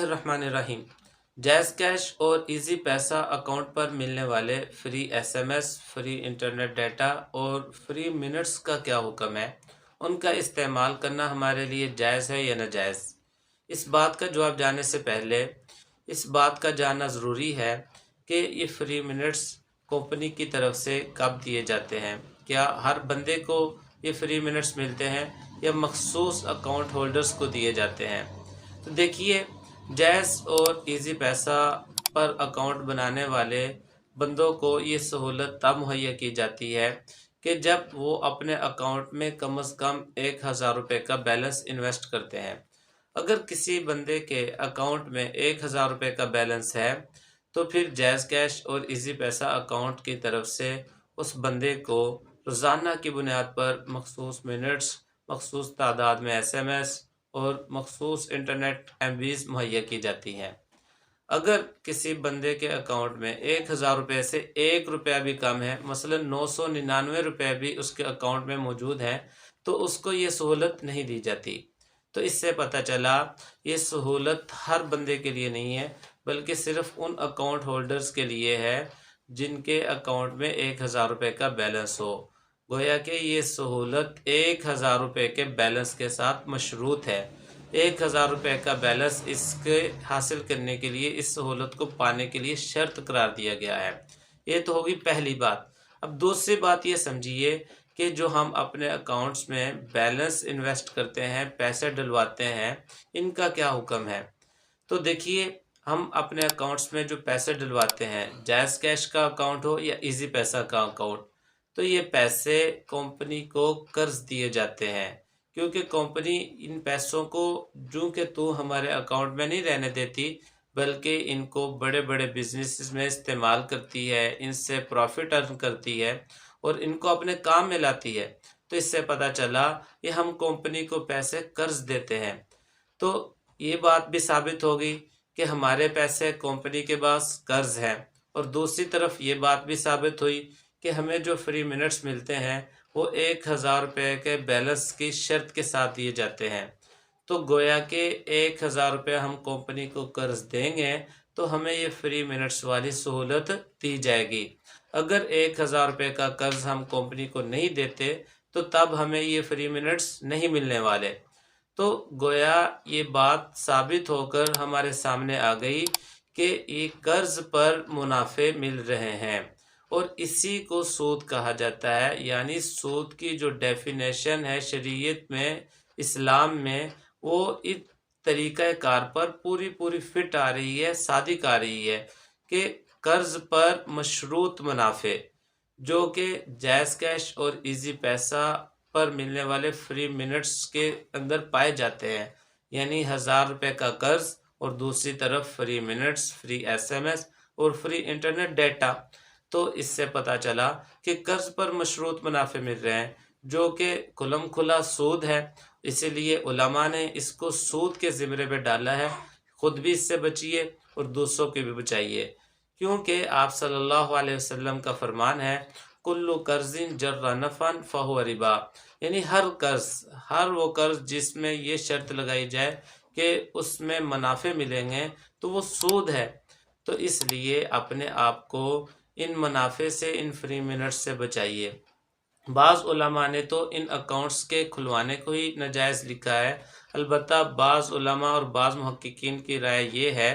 बिस्मिल्लाहिर्रहमानिर्रहीम। Jazz cash और easy पैसा अकाउंट पर मिलने वाले free SMS, free internet data और फ्री मिनट्स का क्या हुक्म है, उनका इस्तेमाल करना हमारे लिए जायज़ है या नाजायज़। इस बात का जवाब जानने से पहले इस बात का जानना ज़रूरी है कि ये फ्री मिनट्स कंपनी की तरफ से कब दिए जाते हैं। क्या हर बंदे को ये फ्री मिनट्स मिलते हैं या मखसूस अकाउंट होल्डर्स को दिए जाते हैं। तो देखिए, जैज़ और इजी पैसा पर अकाउंट बनाने वाले बंदों को ये सहूलत तब मुहैया की जाती है कि जब वो अपने अकाउंट में कम से कम 1000 रुपये का बैलेंस इन्वेस्ट करते हैं। अगर किसी बंदे के अकाउंट में 1000 रुपये का बैलेंस है तो फिर जैज़ कैश और इजी पैसा अकाउंट की तरफ से उस बंदे को रोज़ाना की बुनियाद पर मखसूस मिनट्स, मखसूस तादाद में एसएमएस और मखसूस इंटरनेट एमबीज़ मुहैया की जाती हैं। अगर किसी बंदे के अकाउंट में 1000 रुपये से 1 रुपया भी कम है, मसलन 999 रुपये भी उसके अकाउंट में मौजूद है, तो उसको ये सहूलत नहीं दी जाती। तो इससे पता चला ये सहूलत हर बंदे के लिए नहीं है, बल्कि सिर्फ उन अकाउंट होल्डर्स के लिए है जिनके अकाउंट में 1000 रुपये का बैलेंस हो। गोया कि ये सहूलत 1000 रुपये के बैलेंस के साथ मशरूत है। 1000 रुपये का बैलेंस इसके हासिल करने के लिए, इस सहूलत को पाने के लिए शर्त करार दिया गया है। ये तो होगी पहली बात। अब दूसरी बात ये समझिए कि जो हम अपने अकाउंट्स में बैलेंस इन्वेस्ट करते हैं, पैसे डलवाते हैं, इनका क्या हुक्म है। तो देखिए, हम अपने अकाउंट्स में जो पैसे डलवाते हैं, जैज़ कैश का अकाउंट हो या इजी पैसा का अकाउंट, तो ये पैसे कंपनी को कर्ज दिए जाते हैं, क्योंकि कंपनी इन पैसों को जूं के तू हमारे अकाउंट में नहीं रहने देती, बल्कि इनको बड़े बड़े बिजनेस में इस्तेमाल करती है, इनसे प्रॉफिट अर्न करती है और इनको अपने काम में लाती है। तो इससे पता चला ये हम कंपनी को पैसे कर्ज देते हैं। तो ये बात भी साबित होगी कि हमारे पैसे कंपनी के पास कर्ज हैं, और दूसरी तरफ ये बात भी साबित हुई कि हमें जो फ्री मिनट्स मिलते हैं वो 1000 रुपये के बैलेंस की शर्त के साथ दिए जाते हैं। तो गोया के 1000 रुपये हम कंपनी को कर्ज देंगे तो हमें ये फ्री मिनट्स वाली सहूलत दी जाएगी। अगर 1000 रुपये का कर्ज हम कंपनी को नहीं देते तो तब हमें ये फ्री मिनट्स नहीं मिलने वाले। तो गोया ये बात साबित होकर हमारे सामने आ गई कि ये कर्ज पर मुनाफे मिल रहे हैं, और इसी को सूद कहा जाता है। यानी सूद की जो डेफिनेशन है शरीयत में, इस्लाम में, वो इस तरीक़ा कार पर पूरी फिट आ रही है, सादिक आ रही है कि कर्ज पर मशरूत मुनाफे, जो कि जैज़ कैश और इजी पैसा पर मिलने वाले फ्री मिनट्स के अंदर पाए जाते हैं। यानी 1000 रुपये का कर्ज और दूसरी तरफ फ्री मिनट्स, फ्री एसएमएस और फ्री इंटरनेट डाटा। तो इससे पता चला कि कर्ज पर मशरूत मुनाफे मिल रहे हैं, जो कि खुलम खुला सूद है। इसीलिए उलमा ने इसको सूद के ज़िम्मे पे डाला है। खुद भी इससे बचिए और दूसरों की भी बचाइए, क्योंकि आप सल्लल्लाहु अलैहि वसल्लम का फरमान है, कुल्लु कर्जिन जर्रा नफ़न फ़हुव रिबा। यानी हर कर्ज, हर वो कर्ज जिसमें ये शर्त लगाई जाए कि उसमें मुनाफे मिलेंगे, तो वो सूद है। तो इसलिए अपने आप को इन मुनाफे से, इन फ्री मिनट्स से बचाइए। बाज़ उलमा ने तो इन अकाउंट्स के खुलवाने को ही नाजायज़ लिखा है। अलबत्ता बाज़ उलमा और बाज़ मुहक्किकीन की राय ये है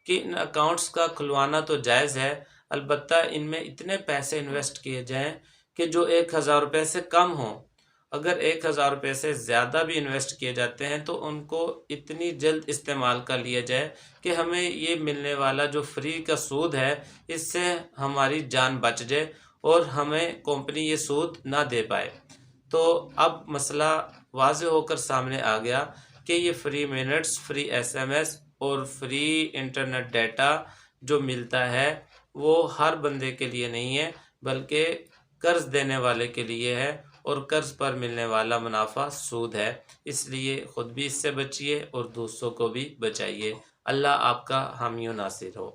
कि इन अकाउंट्स का खुलवाना तो जायज़ है, अलबत्ता इनमें इतने पैसे इन्वेस्ट किए जाएं कि जो 1000 रुपये से कम हों। अगर 1000 रुपये से ज़्यादा भी इन्वेस्ट किए जाते हैं तो उनको इतनी जल्द इस्तेमाल कर लिया जाए कि हमें ये मिलने वाला जो फ्री का सूद है, इससे हमारी जान बच जाए और हमें कंपनी ये सूद ना दे पाए। तो अब मसला वाज़ेह होकर सामने आ गया कि ये फ्री मिनट्स, फ्री एसएमएस और फ्री इंटरनेट डाटा जो मिलता है वो हर बंदे के लिए नहीं है, बल्कि कर्ज देने वाले के लिए है, और कर्ज पर मिलने वाला मुनाफा सूद है। इसलिए ख़ुद भी इससे बचिए और दूसरों को भी बचाइए। अल्लाह आपका हामी व नासिर हो।